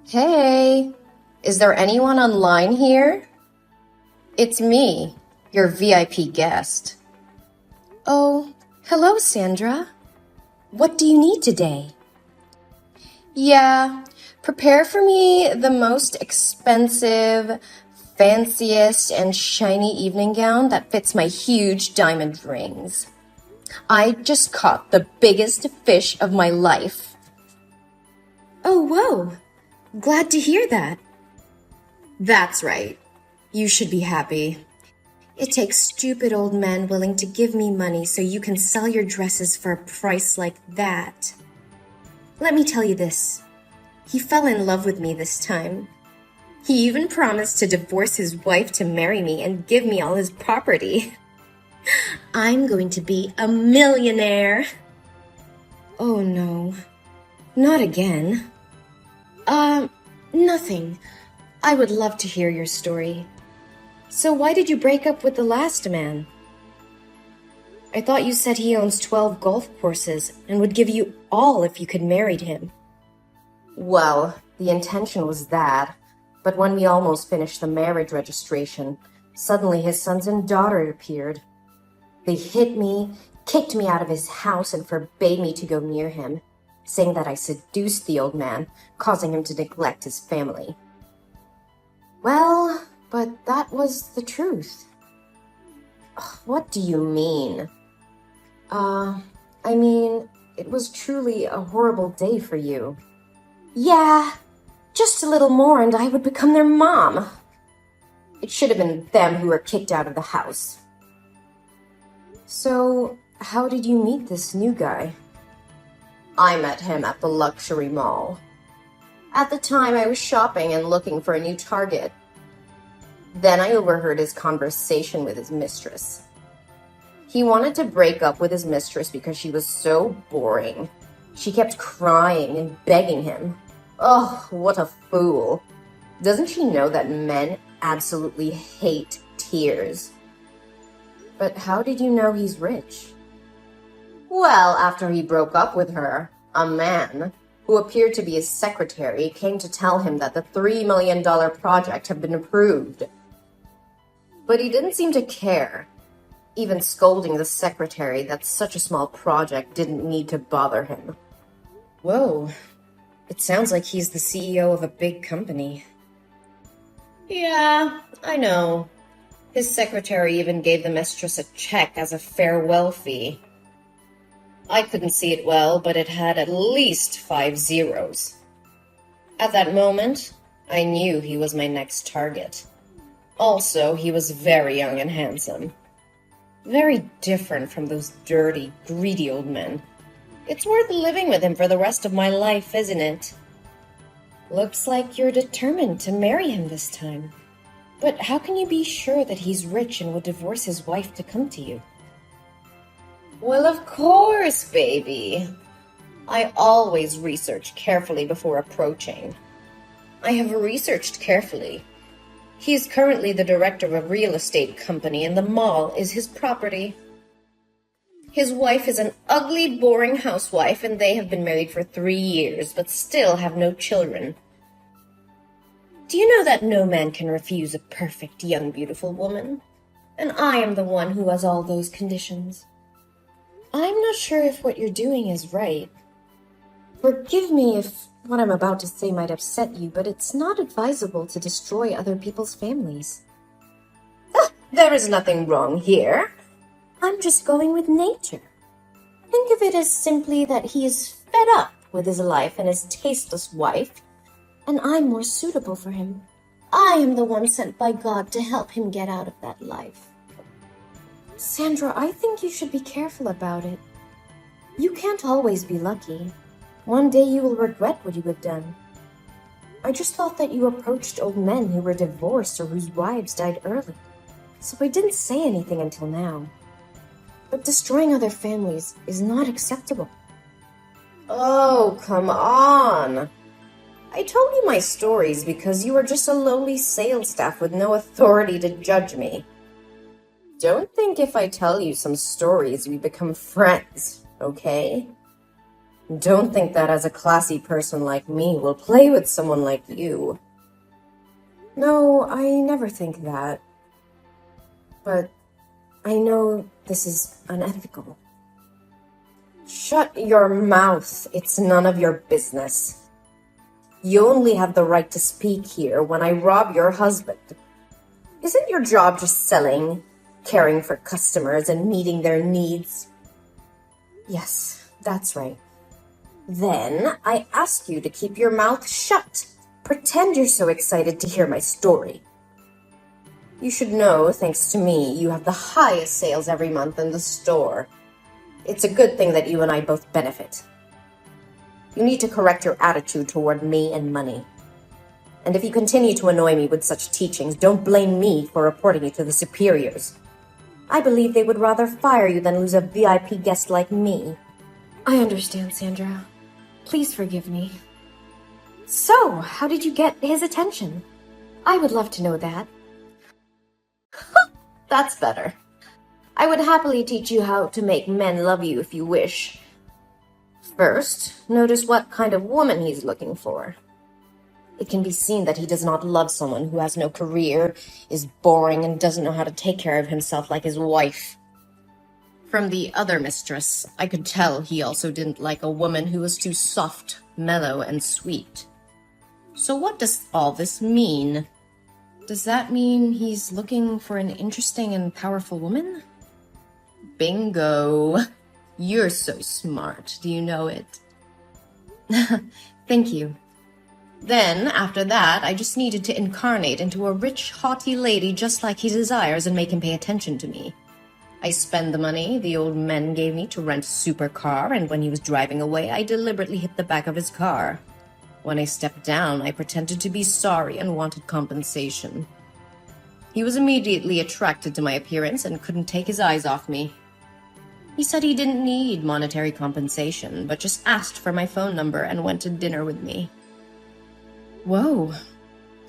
Hey, is there anyone online here? It's me, your VIP guest. Oh, hello, Sandra. What do you need today? Yeah, prepare for me the most expensive, fanciest, and shiny evening gown that fits my huge diamond rings. I just caught the biggest fish of my life. Oh, whoa. Glad to hear that. That's right. You should be happy. It takes stupid old men willing to give me money so you can sell your dresses for a price like that. Let me tell you this. He fell in love with me this time. He even promised to divorce his wife to marry me and give me all his property. I'm going to be a millionaire. Oh no. Not again. Nothing. I would love to hear your story. So why did you break up with the last man? I thought you said he owns 12 golf courses and would give you all if you could marry him. Well, the intention was that, but when we almost finished the marriage registration, suddenly his sons and daughter appeared. They hit me, kicked me out of his house, and forbade me to go near him, saying that I seduced the old man, causing him to neglect his family. Well, but that was the truth. What do you mean? It was truly a horrible day for you. Yeah, just a little more and I would become their mom. It should have been them who were kicked out of the house. So, how did you meet this new guy? I met him at the luxury mall. At the time, I was shopping and looking for a new target. Then I overheard his conversation with his mistress. He wanted to break up with his mistress because she was so boring. She kept crying and begging him. Oh, what a fool. Doesn't she know that men absolutely hate tears? But how did you know he's rich? Well, after he broke up with her, a man, who appeared to be his secretary, came to tell him that the $3 million project had been approved. But he didn't seem to care, even scolding the secretary that such a small project didn't need to bother him. Whoa, it sounds like he's the CEO of a big company. Yeah, I know. His secretary even gave the mistress a check as a farewell fee. I couldn't see it well, but it had at least 5 zeros. At that moment, I knew he was my next target. Also, he was very young and handsome. Very different from those dirty, greedy old men. It's worth living with him for the rest of my life, isn't it? Looks like you're determined to marry him this time. But how can you be sure that he's rich and would divorce his wife to come to you? Well, of course, baby. I always research carefully before approaching. I have researched carefully. He is currently the director of a real estate company, and the mall is his property. His wife is an ugly, boring housewife, and they have been married for 3 years, but still have no children. Do you know that no man can refuse a perfect, young, beautiful woman? And I am the one who has all those conditions. I'm not sure if what you're doing is right. Forgive me if what I'm about to say might upset you, but it's not advisable to destroy other people's families. There is nothing wrong here. I'm just going with nature. Think of it as simply that he is fed up with his life and his tasteless wife, and I'm more suitable for him. I am the one sent by God to help him get out of that life. Sandra, I think you should be careful about it. You can't always be lucky. One day you will regret what you have done. I just thought that you approached old men who were divorced or whose wives died early, so I didn't say anything until now. But destroying other families is not acceptable. Oh, come on. I told you my stories because you are just a lowly sales staff with no authority to judge me. Don't think if I tell you some stories we become friends, okay? Don't think that as a classy person like me will play with someone like you. No, I never think that. But I know this is unethical. Shut your mouth. It's none of your business. You only have the right to speak here when I rob your husband. Isn't your job just selling, caring for customers, and meeting their needs? Yes, that's right. Then I ask you to keep your mouth shut. Pretend you're so excited to hear my story. You should know, thanks to me, you have the highest sales every month in the store. It's a good thing that you and I both benefit. You need to correct your attitude toward me and money. And if you continue to annoy me with such teachings, don't blame me for reporting you to the superiors. I believe they would rather fire you than lose a VIP guest like me. I understand, Sandra. Please forgive me. So, how did you get his attention? I would love to know that. That's better. I would happily teach you how to make men love you if you wish. First, notice what kind of woman he's looking for. It can be seen that he does not love someone who has no career, is boring, and doesn't know how to take care of himself like his wife. From the other mistress, I could tell he also didn't like a woman who was too soft, mellow, and sweet. So what does all this mean? Does that mean he's looking for an interesting and powerful woman? Bingo! You're so smart. Do you know it? Thank you. Then, after that, I just needed to incarnate into a rich, haughty lady just like he desires and make him pay attention to me. I spend the money the old man gave me to rent a supercar, and when he was driving away, I deliberately hit the back of his car. When I stepped down, I pretended to be sorry and wanted compensation. He was immediately attracted to my appearance and couldn't take his eyes off me. He said he didn't need monetary compensation, but just asked for my phone number and went to dinner with me. Whoa,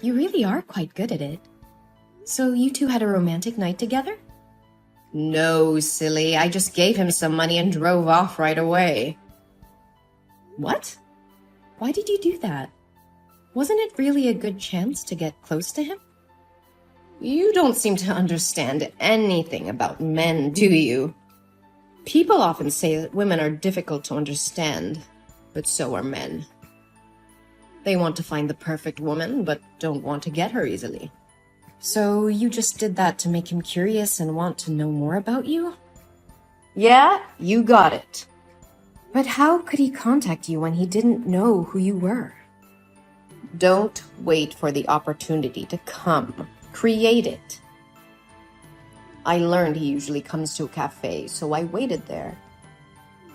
you really are quite good at it. So you two had a romantic night together? No, silly. I just gave him some money and drove off right away. What? Why did you do that? Wasn't it really a good chance to get close to him? You don't seem to understand anything about men, do you? People often say that women are difficult to understand, but so are men. They want to find the perfect woman, but don't want to get her easily. So you just did that to make him curious and want to know more about you? Yeah, you got it. But how could he contact you when he didn't know who you were? Don't wait for the opportunity to come. Create it. I learned he usually comes to a cafe, so I waited there.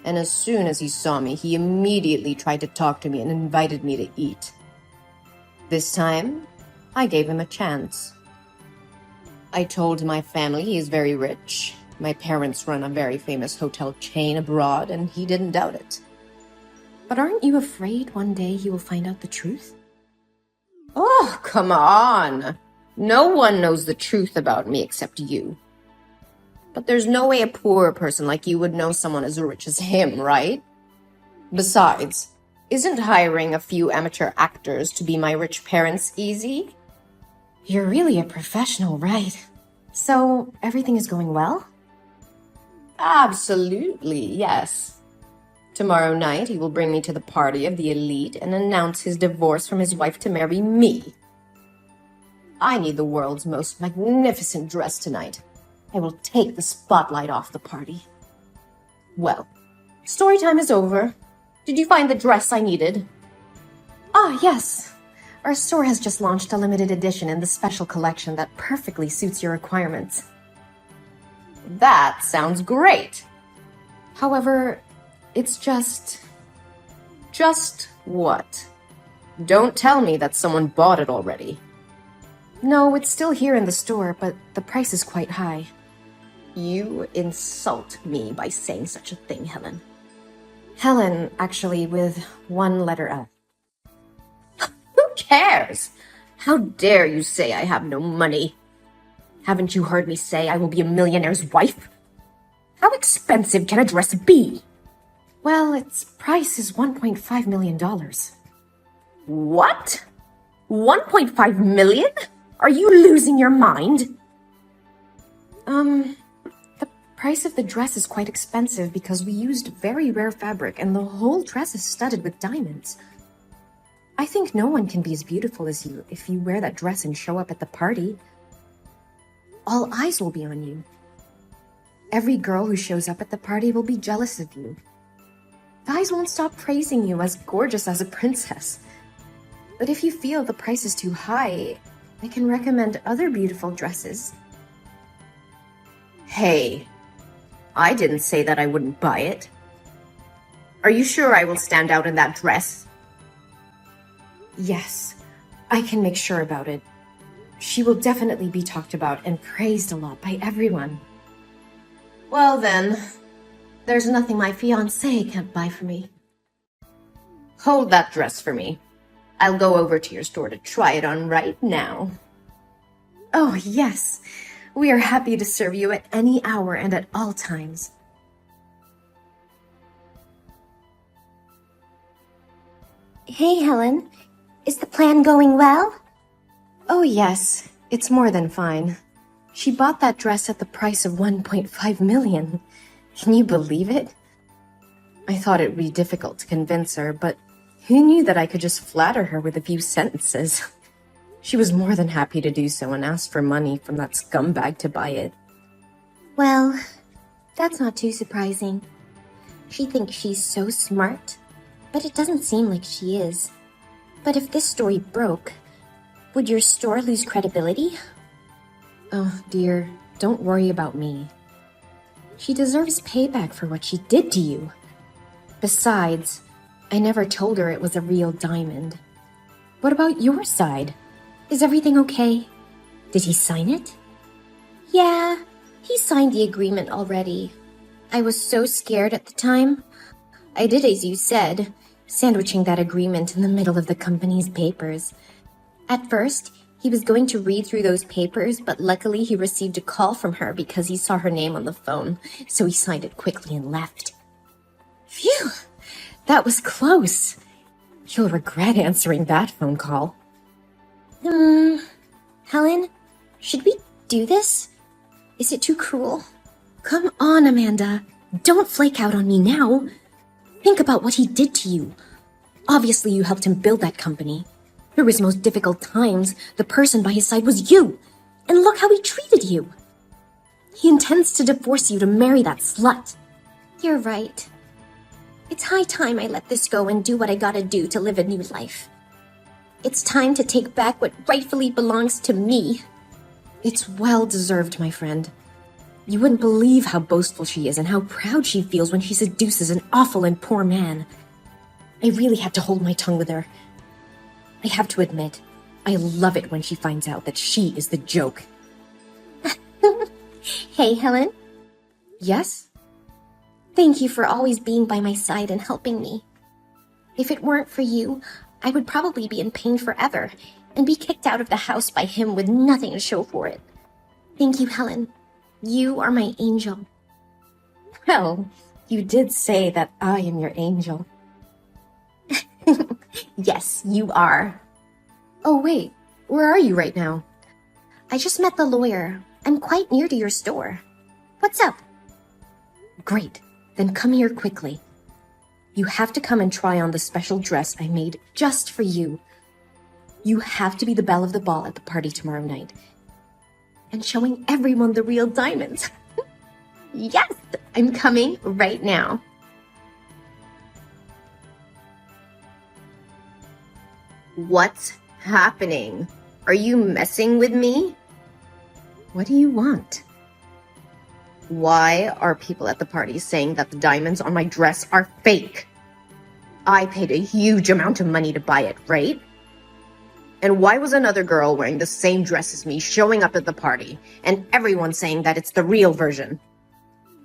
And as soon as he saw me, he immediately tried to talk to me and invited me to eat. This time, I gave him a chance. I told my family he is very rich. My parents run a very famous hotel chain abroad, and he didn't doubt it. But aren't you afraid one day he will find out the truth? Oh, come on! No one knows the truth about me except you. But there's no way a poor person like you would know someone as rich as him, right? Besides, isn't hiring a few amateur actors to be my rich parents easy? You're really a professional, right? So, everything is going well? Absolutely, yes. Tomorrow night, he will bring me to the party of the elite and announce his divorce from his wife to marry me. I need the world's most magnificent dress tonight. I will take the spotlight off the party. Well, story time is over. Did you find the dress I needed? Ah, yes. Our store has just launched a limited edition in the special collection that perfectly suits your requirements. That sounds great. However, it's just... Just what? Don't tell me that someone bought it already. No, it's still here in the store, but the price is quite high. You insult me by saying such a thing, Helen. Helen, actually, with one letter L. Who cares? How dare you say I have no money? Haven't you heard me say I will be a millionaire's wife? How expensive can a dress be? Well, its price is $1.5 million. What? 1.5 million? Are you losing your mind? The price of the dress is quite expensive because we used very rare fabric and the whole dress is studded with diamonds. I think no one can be as beautiful as you if you wear that dress and show up at the party. All eyes will be on you. Every girl who shows up at the party will be jealous of you. Guys won't stop praising you as gorgeous as a princess. But if you feel the price is too high, I can recommend other beautiful dresses. Hey, I didn't say that I wouldn't buy it. Are you sure I will stand out in that dress? Yes, I can make sure about it. She will definitely be talked about and praised a lot by everyone. Well then, there's nothing my fiancé can't buy for me. Hold that dress for me. I'll go over to your store to try it on right now. Oh, yes. We are happy to serve you at any hour and at all times. Hey, Helen. Is the plan going well? Oh, yes. It's more than fine. She bought that dress at the price of $1.5 million. Can you believe it? I thought it would be difficult to convince her, but who knew that I could just flatter her with a few sentences? She was more than happy to do so and asked for money from that scumbag to buy it. Well, that's not too surprising. She thinks she's so smart, but it doesn't seem like she is. But if this story broke, would your store lose credibility? Oh, dear, don't worry about me. She deserves payback for what she did to you. Besides, I never told her it was a real diamond. What about your side? Is everything okay? Did he sign it? Yeah, he signed the agreement already. I was so scared at the time. I did as you said, sandwiching that agreement in the middle of the company's papers. At first, he was going to read through those papers, but luckily he received a call from her because he saw her name on the phone, so he signed it quickly and left. Phew! That was close. You'll regret answering that phone call. Helen, should we do this? Is it too cruel? Come on, Amanda. Don't flake out on me now. Think about what he did to you. Obviously, you helped him build that company. Through his most difficult times, the person by his side was you. And look how he treated you. He intends to divorce you to marry that slut. You're right. It's high time I let this go and do what I gotta do to live a new life. It's time to take back what rightfully belongs to me. It's well deserved, my friend. You wouldn't believe how boastful she is and how proud she feels when she seduces an awful and poor man. I really had to hold my tongue with her. I have to admit, I love it when she finds out that she is the joke. Hey, Helen. Yes? Thank you for always being by my side and helping me. If it weren't for you, I would probably be in pain forever and be kicked out of the house by him with nothing to show for it. Thank you, Helen. You are my angel. Well, you did say that I am your angel. Yes, you are. Oh, wait. Where are you right now? I just met the lawyer. I'm quite near to your store. What's up? Great. Then come here quickly. You have to come and try on the special dress I made just for you. You have to be the belle of the ball at the party tomorrow night. And showing everyone the real diamonds. Yes, I'm coming right now. What's happening? Are you messing with me? What do you want? Why are people at the party saying that the diamonds on my dress are fake? I paid a huge amount of money to buy it, right? And why was another girl wearing the same dress as me showing up at the party, and everyone saying that it's the real version?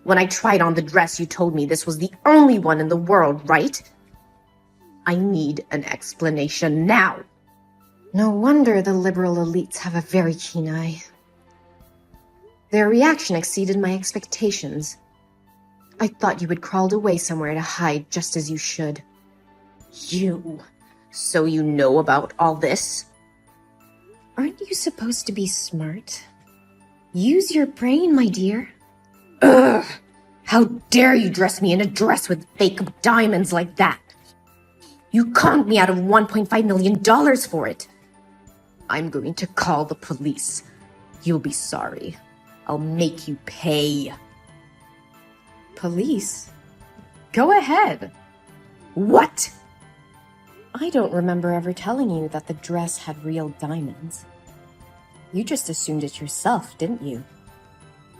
When I tried on the dress, you told me this was the only one in the world, right? I need an explanation now. No wonder the liberal elites have a very keen eye. Their reaction exceeded my expectations. I thought you had crawled away somewhere to hide just as you should. You. So you know about all this? Aren't you supposed to be smart? Use your brain, my dear. Ugh! How dare you dress me in a dress with fake diamonds like that? You conned me out of $1.5 million for it. I'm going to call the police. You'll be sorry. I'll make you pay. Police? Go ahead. What? I don't remember ever telling you that the dress had real diamonds. You just assumed it yourself, didn't you?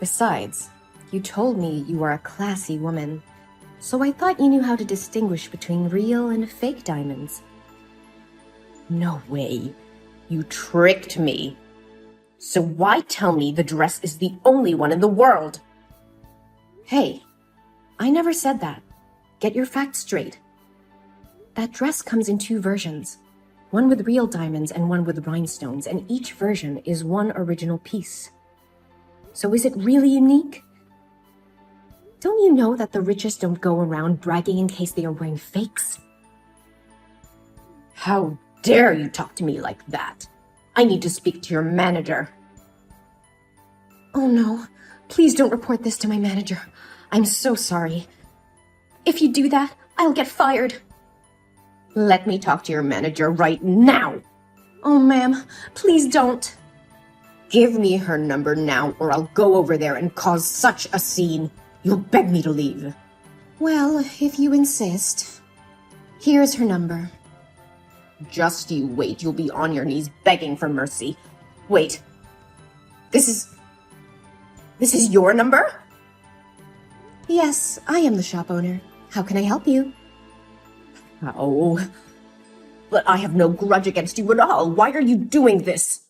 Besides, you told me you are a classy woman, so I thought you knew how to distinguish between real and fake diamonds. No way. You tricked me. So why tell me the dress is the only one in the world? Hey, I never said that. Get your facts straight. That dress comes in 2 versions, one with real diamonds and one with rhinestones, and each version is one original piece. So is it really unique? Don't you know that the richest don't go around bragging in case they are wearing fakes? How dare you talk to me like that? I need to speak to your manager. Oh no, please don't report this to my manager. I'm so sorry. If you do that, I'll get fired. Let me talk to your manager right now. Oh, ma'am, please don't. Give me her number now, or I'll go over there and cause such a scene. You'll beg me to leave. Well, if you insist. Here's her number. Just you wait. You'll be on your knees begging for mercy. Wait. This is your number? Yes, I am the shop owner. How can I help you? Oh, but I have no grudge against you at all. Why are you doing this?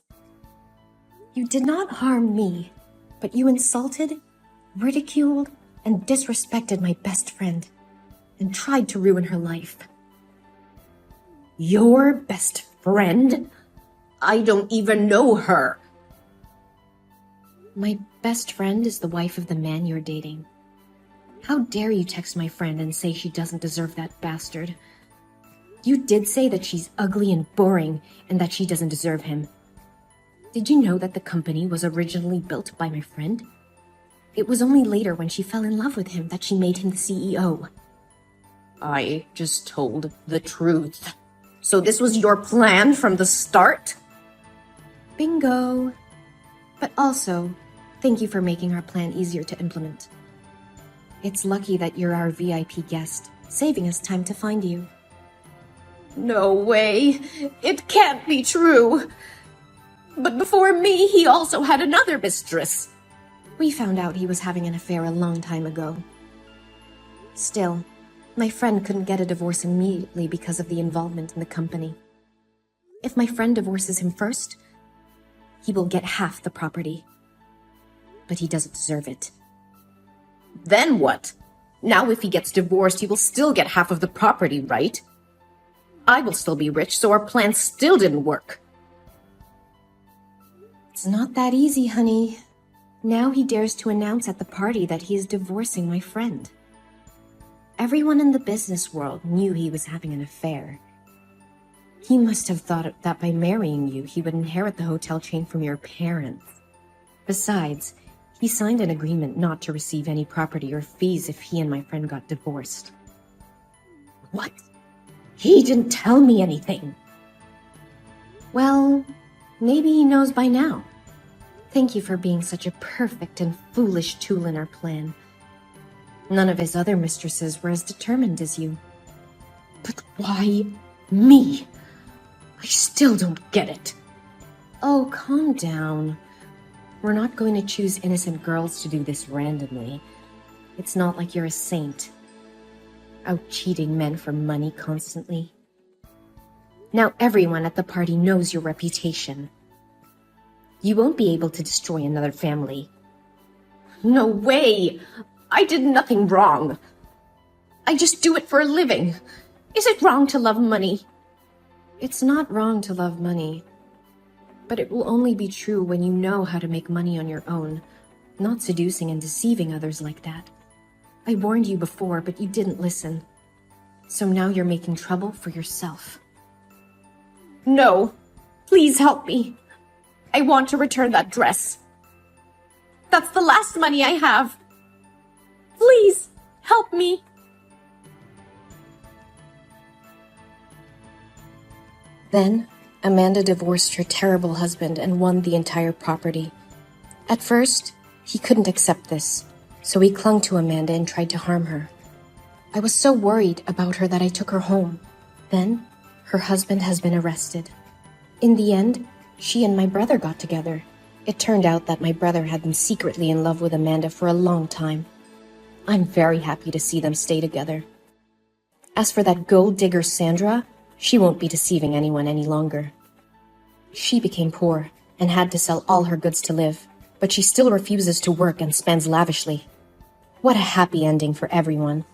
You did not harm me, but you insulted, ridiculed, and disrespected my best friend, and tried to ruin her life. Your best friend? I don't even know her. My best friend is the wife of the man you're dating. How dare you text my friend and say she doesn't deserve that bastard? You did say that she's ugly and boring and that she doesn't deserve him. Did you know that the company was originally built by my friend? It was only later when she fell in love with him that she made him the CEO. I just told the truth. So this was your plan from the start? Bingo. But also, thank you for making our plan easier to implement. It's lucky that you're our VIP guest, saving us time to find you. No way. It can't be true. But before me, he also had another mistress. We found out he was having an affair a long time ago. Still, my friend couldn't get a divorce immediately because of the involvement in the company. If my friend divorces him first, he will get half the property. But he doesn't deserve it. Then what? Now if he gets divorced, he will still get half of the property, right? I will still be rich, so our plan still didn't work. It's not that easy, honey. Now he dares to announce at the party that he is divorcing my friend. Everyone in the business world knew he was having an affair. He must have thought that by marrying you, he would inherit the hotel chain from your parents. Besides, he signed an agreement not to receive any property or fees if he and my friend got divorced. What? He didn't tell me anything. Well, maybe he knows by now. Thank you for being such a perfect and foolish tool in our plan. None of his other mistresses were as determined as you. But why me? I still don't get it. Oh, calm down. We're not going to choose innocent girls to do this randomly. It's not like you're a saint, out cheating men for money constantly. Now everyone at the party knows your reputation. You won't be able to destroy another family. No way! I did nothing wrong. I just do it for a living. Is it wrong to love money? It's not wrong to love money, but it will only be true when you know how to make money on your own, not seducing and deceiving others like that. I warned you before, but you didn't listen. So now you're making trouble for yourself. No! Please help me! I want to return that dress. That's the last money I have. Please, help me! Then, Amanda divorced her terrible husband and won the entire property. At first, he couldn't accept this, so he clung to Amanda and tried to harm her. I was so worried about her that I took her home. Then, her husband has been arrested. In the end, she and my brother got together. It turned out that my brother had been secretly in love with Amanda for a long time. I'm very happy to see them stay together. As for that gold digger Sandra, she won't be deceiving anyone any longer. She became poor and had to sell all her goods to live, but she still refuses to work and spends lavishly. What a happy ending for everyone.